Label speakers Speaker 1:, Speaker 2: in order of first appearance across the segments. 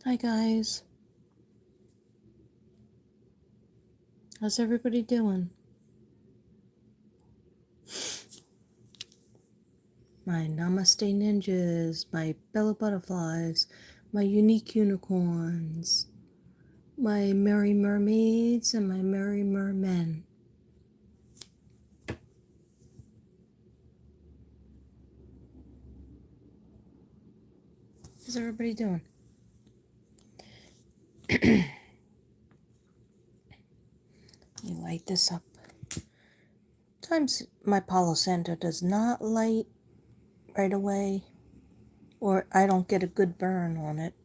Speaker 1: Hi guys, how's everybody doing? My namaste ninjas, my bella butterflies, my unique unicorns, my merry mermaids, and my merry mermen. How's everybody doing? You light this up. Sometimes my Palo Santo does not light right away, or I don't get a good burn on it.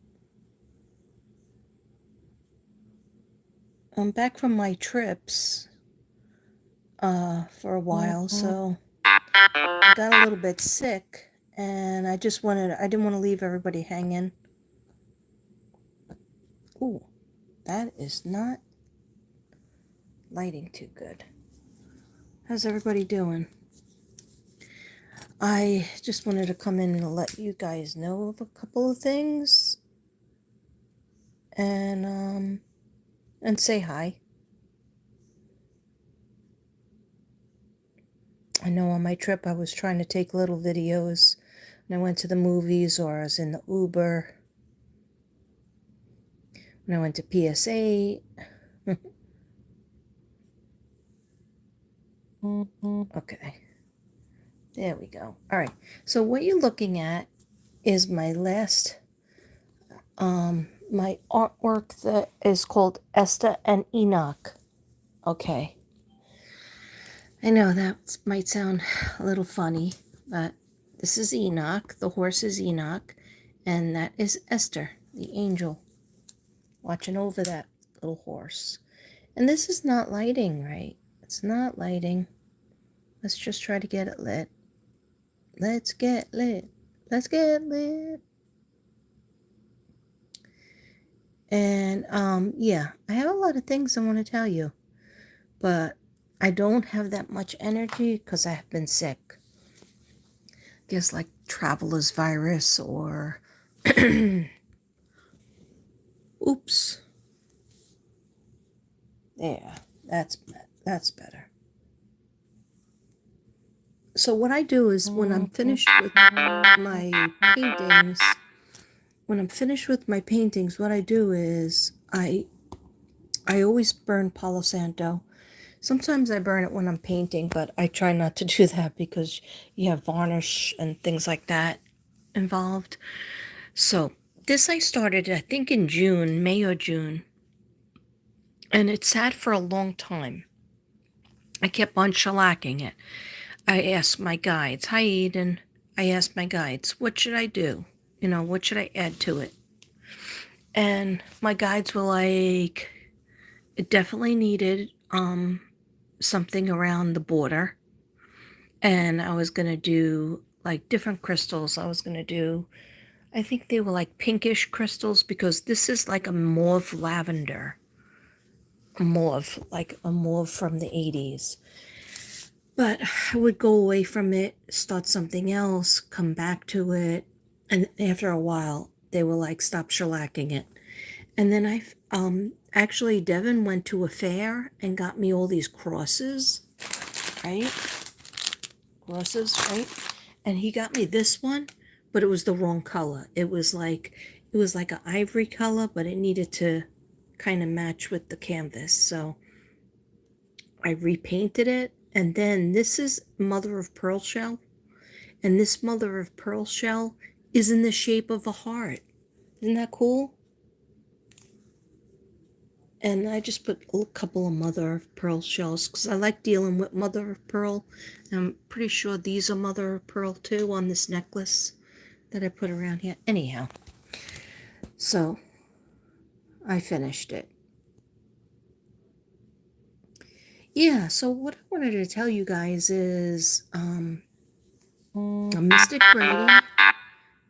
Speaker 1: I'm back from my trips for a while, so I got a little bit sick, and I didn't want to leave everybody hanging. Ooh, that is not lighting too good. How's everybody doing? I just wanted to come in and let you guys know of a couple of things and say hi. I know on my trip I was trying to take little videos when I went to the movies or I was in the Uber. When I went to PSA. Okay. There we go. All right. So what you're looking at is my last my artwork that is called Esther and Enoch. Okay. I know that might sound a little funny, but this is Enoch. The horse is Enoch, and that is Esther, the angel, watching over that little horse. And this is not lighting right. It's not lighting. Let's just try to get it lit. Let's get lit. Let's get lit. And yeah, I have a lot of things I want to tell you, but I don't have that much energy because I have been sick. I guess like traveler's virus or oops. There, that's better. So what I do is when I'm finished with my paintings, what I do is I always burn Palo Santo. Sometimes I burn it when I'm painting, but I try not to do that because you have varnish and things like that involved. So this I started, I think in June, May or June, and it sat for a long time. I kept on shellacking it. I asked my guides, hi Eden, I asked my guides, what should I do? You know, what should I add to it? And my guides were like, it definitely needed something around the border. And I was going to do like different crystals. I think they were like pinkish crystals because this is like a mauve lavender. Like a mauve from the 80s. But I would go away from it, start something else, come back to it. And after a while, they were like, stop shellacking it. And then actually, Devin went to a fair and got me all these crosses, right? And he got me this one, but it was the wrong color. It was like an ivory color, but it needed to kind of match with the canvas. So I repainted it, and then this is mother of pearl shell, and this mother of pearl shell is in the shape of a heart. Isn't that cool? And I just put a couple of mother of pearl shells because I like dealing with mother of pearl. I'm pretty sure these are mother of pearl too on this necklace that I put around here. Anyhow, so I finished it. Yeah, so what I wanted to tell you guys is Mystic Brady. In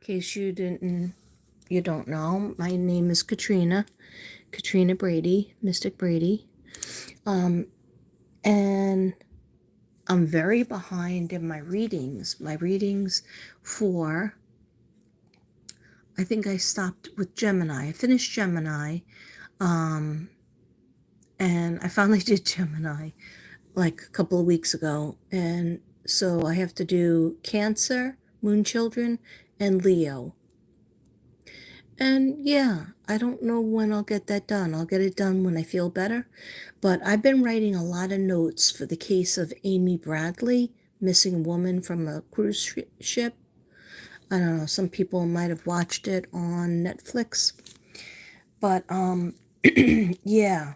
Speaker 1: case you don't know, my name is Katrina Brady, Mystic Brady. And I'm very behind in my readings. My readings for I think I stopped with Gemini. I finished Gemini, and I finally did Gemini like a couple of weeks ago. And so I have to do Cancer, Moon Children, and Leo. And yeah, I don't know when I'll get that done. I'll get it done when I feel better. But I've been writing a lot of notes for the case of Amy Bradley, missing woman from a cruise ship. I don't know, some people might have watched it on Netflix. But yeah,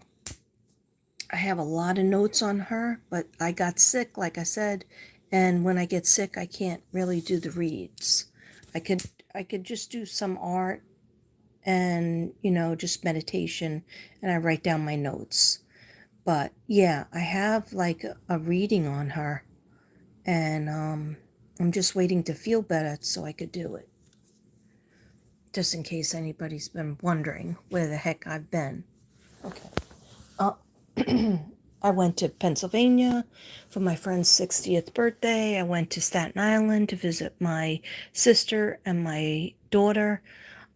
Speaker 1: I have a lot of notes on her, but I got sick, like I said, and when I get sick, I can't really do the reads. I could I could just do some art and, just meditation, and I write down my notes. But yeah, I have like a reading on her, and I'm just waiting to feel better so I could do it. Just in case anybody's been wondering where the heck I've been. Okay. Uh, I went to Pennsylvania for my friend's 60th birthday. I went to Staten Island to visit my sister and my daughter.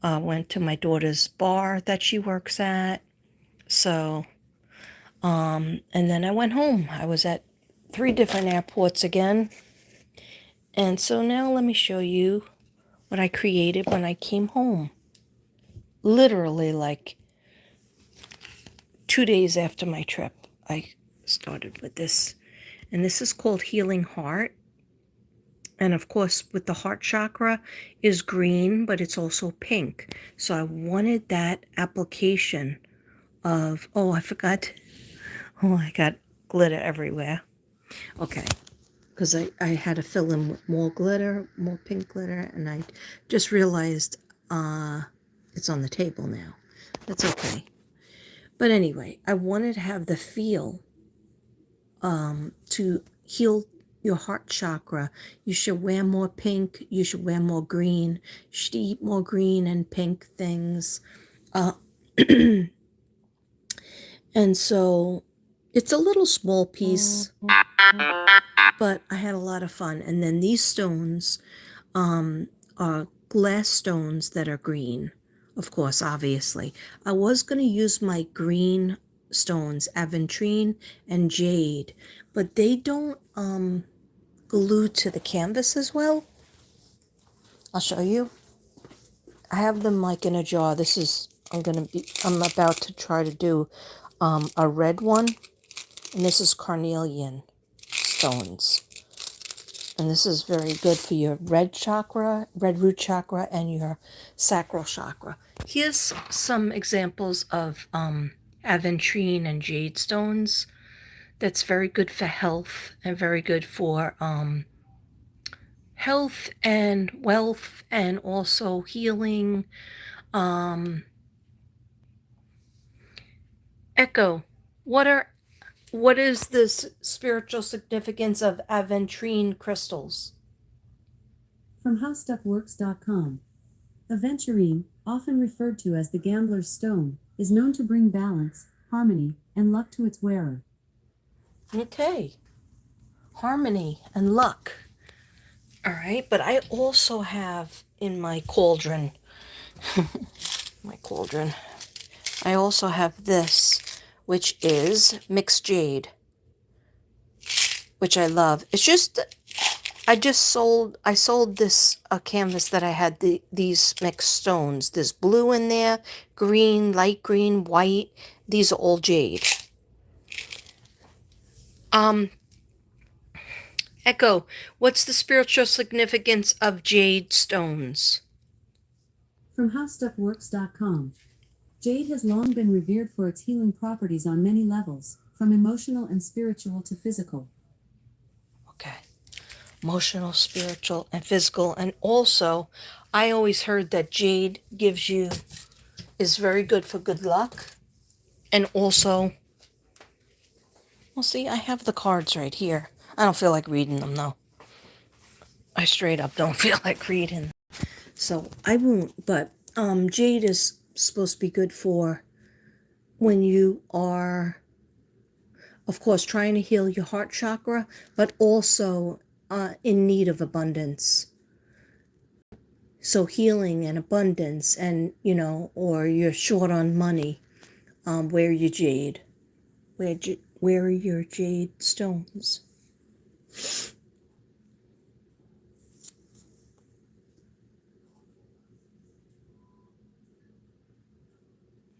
Speaker 1: Went to my daughter's bar that she works at. So, and then I went home. I was at 3 different airports again. And so now let me show you what I created when I came home. Literally, like 2 days after my trip, I started with this. And this is called Healing Heart. And of course, with the heart chakra is green, but it's also pink. So I wanted that application of, oh, I forgot. Oh, I got glitter everywhere. Okay. Because I had to fill in with more glitter, more pink glitter, and I just realized it's on the table now. That's okay. But anyway, I wanted to have the feel to heal your heart chakra. You should wear more pink. You should wear more green. You should eat more green and pink things. And so it's a little small piece, but I had a lot of fun. And then these stones are glass stones that are green. Of course, obviously. I was going to use my green stones, aventurine and jade, but they don't glue to the canvas as well. I'll show you. I have them like in a jar. This is, I'm about to try to do a red one, and this is carnelian stones. And this is very good for your red chakra, red root chakra, and your sacral chakra. Here's some examples of aventurine and jade stones. That's very good for health and very good for health and wealth and also healing. Echo, what is this spiritual significance of aventurine crystals?
Speaker 2: From HowStuffWorks.com. Aventurine, often referred to as the gambler's stone, is known to bring balance, harmony, and luck to its wearer.
Speaker 1: Okay. Harmony and luck. All right, but I also have in my cauldron, I also have this, which is mixed jade, which I love. It's just, I sold this canvas that I had these mixed stones. There's blue in there, green, light green, white. These are all jade. Echo, what's the spiritual significance of jade stones?
Speaker 2: From HowStuffWorks.com. Jade has long been revered for its healing properties on many levels, from emotional and spiritual to physical.
Speaker 1: Okay. Emotional, spiritual, and physical. And also, I always heard that jade is very good for good luck. And also, well, see, I have the cards right here. I don't feel like reading them, though. I straight up don't feel like reading. So I won't, but jade is supposed to be good for when you are, of course, trying to heal your heart chakra, but also in need of abundance. So healing and abundance, and or you're short on money, wear your jade. Wear your jade stones.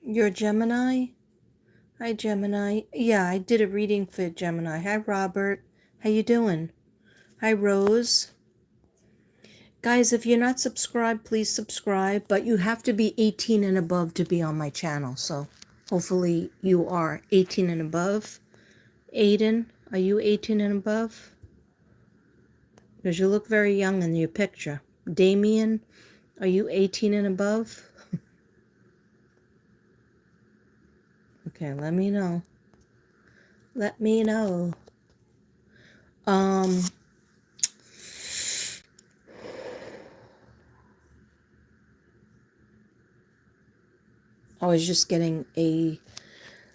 Speaker 1: You're a Gemini? Hi, Gemini. Yeah, I did a reading for Gemini. Hi, Robert. How you doing? Hi, Rose. Guys, if you're not subscribed, please subscribe. But you have to be 18 and above to be on my channel. So hopefully you are 18 and above. Aiden, are you 18 and above? Because you look very young in your picture. Damien, are you 18 and above? Okay, let me know. Let me know. I was just getting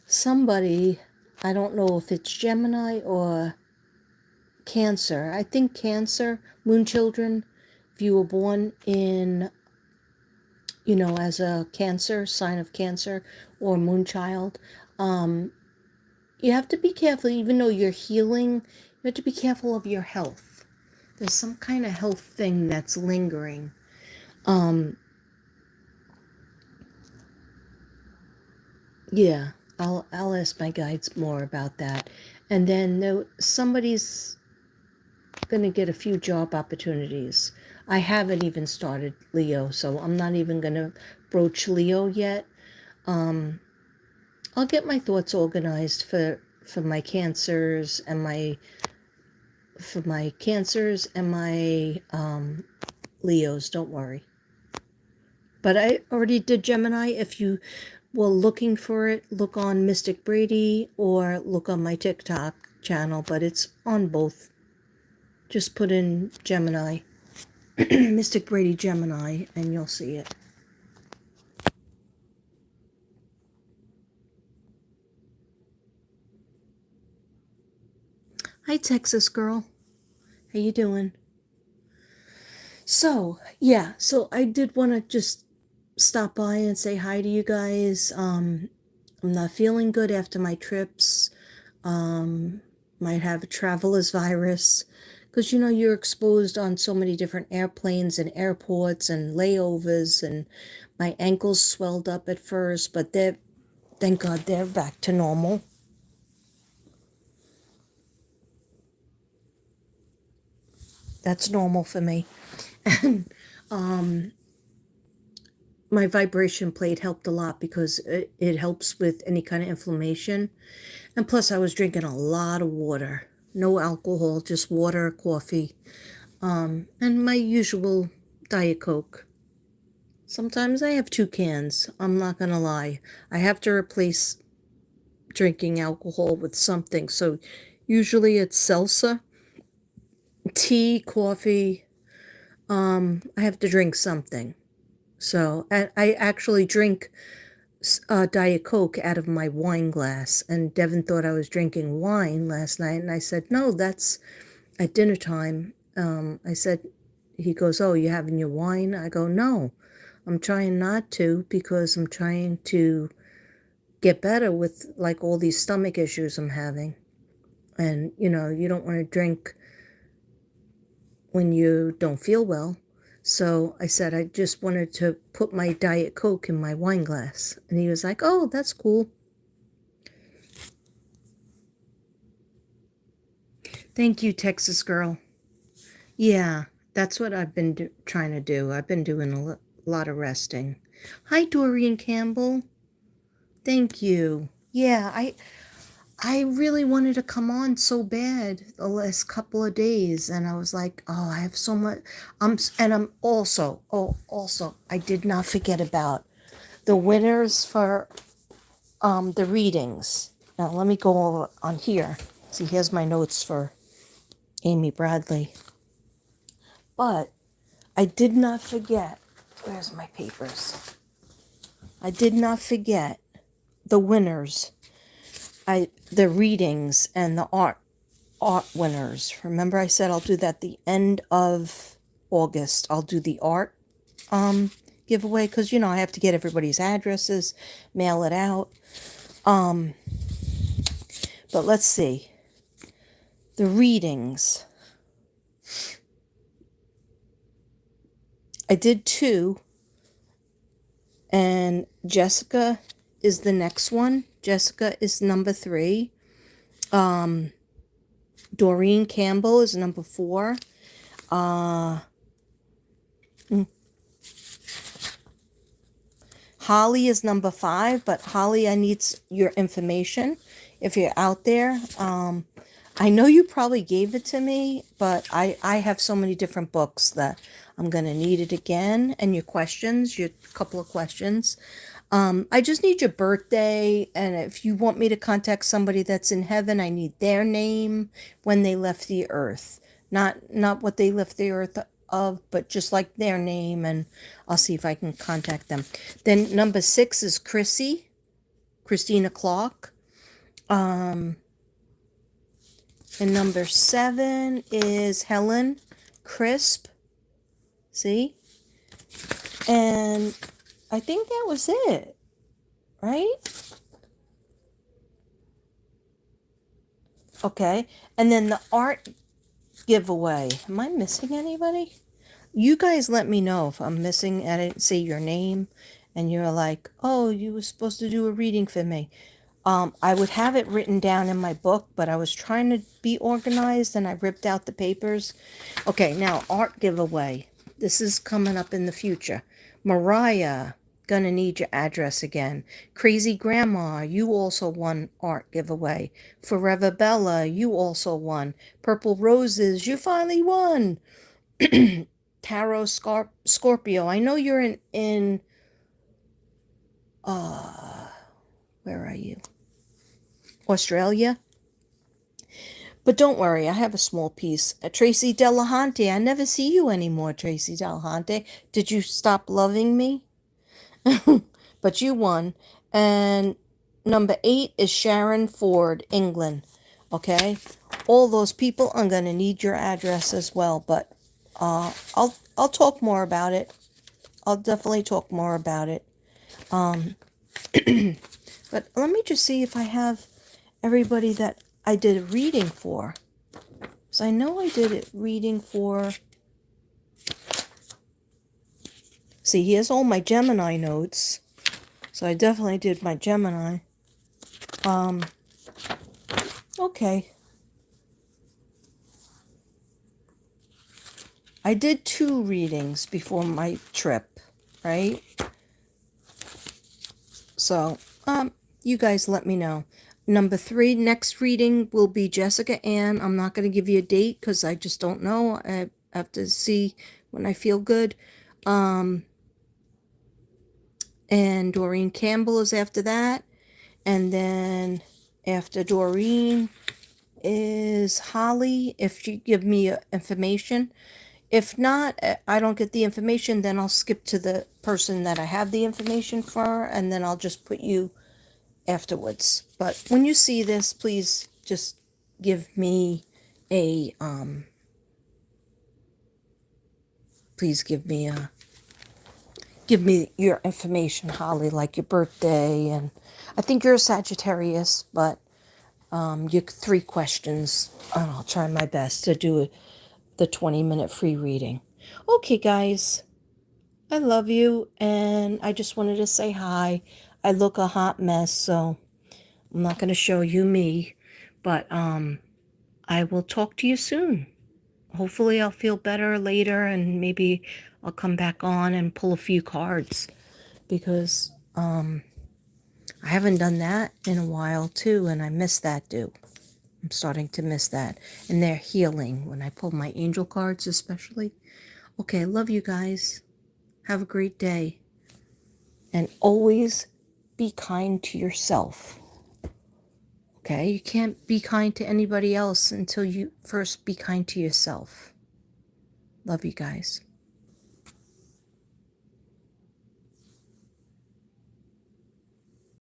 Speaker 1: somebody, I don't know if it's Gemini or Cancer. I think Cancer, moon children, if you were born in, as a Cancer, sign of Cancer, or moon child, you have to be careful, even though you're healing, you have to be careful of your health. There's some kind of health thing that's lingering. Yeah, I'll ask my guides more about that. And then somebody's gonna get a few job opportunities. I haven't even started Leo, so I'm not even gonna broach Leo yet. I'll get my thoughts organized for my cancers and my Leos. Don't worry. But I already did Gemini. If you were looking for it, look on Mystic Brady or look on my TikTok channel, but it's on both. Just put in Gemini, Mystic Brady Gemini, and you'll see it. Hi, Texas girl. How you doing? So, yeah, so I did want to just stop by and say hi to you guys. I'm not feeling good after my trips. Might have a traveler's virus because you're exposed on so many different airplanes and airports and layovers, and my ankles swelled up at first, but thank God they're back to normal. That's normal for me. And my vibration plate helped a lot because it helps with any kind of inflammation. And plus, I was drinking a lot of water. No alcohol, just water, coffee, and my usual Diet Coke. Sometimes I have 2 cans. I'm not going to lie. I have to replace drinking alcohol with something. So usually it's salsa, tea, coffee. I have to drink something. So I actually drink Diet Coke out of my wine glass. And Devin thought I was drinking wine last night. And I said, no, that's at dinner time. I said, he goes, oh, you having your wine? I go, no, I'm trying not to because I'm trying to get better with like all these stomach issues I'm having. And, you don't want to drink when you don't feel well. So I said I just wanted to put my Diet Coke in my wine glass. And he was like, oh, that's cool. Thank you, Texas girl. Yeah, that's what I've been trying to do. I've been doing a lot of resting. Hi, Doreen Campbell. Thank you. Yeah, I really wanted to come on so bad the last couple of days, and I was like, oh, I have so much. I'm also, I did not forget about the winners for the readings. Now let me go over on here. See, here's my notes for Amy Bradley. But I did not forget. Where's my papers? I did not forget the winners. The readings and the art winners. Remember I said I'll do that the end of August. I'll do the art. giveaway because, you know, I have to get everybody's addresses, mail it out. But let's see. The readings. I did 2, and Jessica is the next one. Jessica is number 3. Doreen Campbell is number 4. Holly is number 5, but Holly, I need your information if you're out there. I know you probably gave it to me, but I have so many different books that I'm going to need it again. And your questions, your couple of questions. I just need your birthday, and if you want me to contact somebody that's in heaven, I need their name when they left the earth. Not what they left the earth of, but just like their name, and I'll see if I can contact them. Then number 6 is Christina Clark. And number 7 is Helen Crisp. See? And I think that was it, right? Okay. And then the art giveaway. Am I missing anybody? You guys let me know if I'm missing. I didn't say your name and you're like, oh, you were supposed to do a reading for me. I would have it written down in my book, but I was trying to be organized and I ripped out the papers. Okay, now art giveaway. This is coming up in the future. Mariah, gonna need your address again. Crazy Grandma, you also won art giveaway. Forever Bella, you also won. Purple Roses, you finally won. Tarot Scorpio, I know you're in where are you? Australia. But don't worry, I have a small piece. Tracy Delahunty, I never see you anymore, Tracy Delahunty. Did you stop loving me? But you won. And number 8 is Sharon Ford, England. Okay? All those people, I'm going to need your address as well. But I'll talk more about it. I'll definitely talk more about it. But let me just see if I have everybody that I did a reading for. So I know I did a reading for... See, here's all my Gemini notes. So I definitely did my Gemini. Okay. I did 2 readings before my trip, right? So, you guys let me know. Number 3, next reading will be Jessica Ann. I'm not going to give you a date because I just don't know. I have to see when I feel good. And Doreen Campbell is after that. And then after Doreen is Holly, if you give me information. If not, I don't get the information, then I'll skip to the person that I have the information for, and then I'll just put you afterwards. But when you see this, please just give me a, please give me your information, Holly, like your birthday, and I think you're a Sagittarius, but your 3 questions, and I'll try my best to do the 20-minute free reading. Okay, guys, I love you, and I just wanted to say hi. I look a hot mess, so I'm not going to show you me, but I will talk to you soon. Hopefully I'll feel better later, and maybe I'll come back on and pull a few cards, because I haven't done that in a while too, and I miss that too. I'm starting to miss that, and they're healing when I pull my angel cards especially. Okay, I love you guys. Have a great day, and always be kind to yourself. Okay, you can't be kind to anybody else until you first be kind to yourself. Love you guys.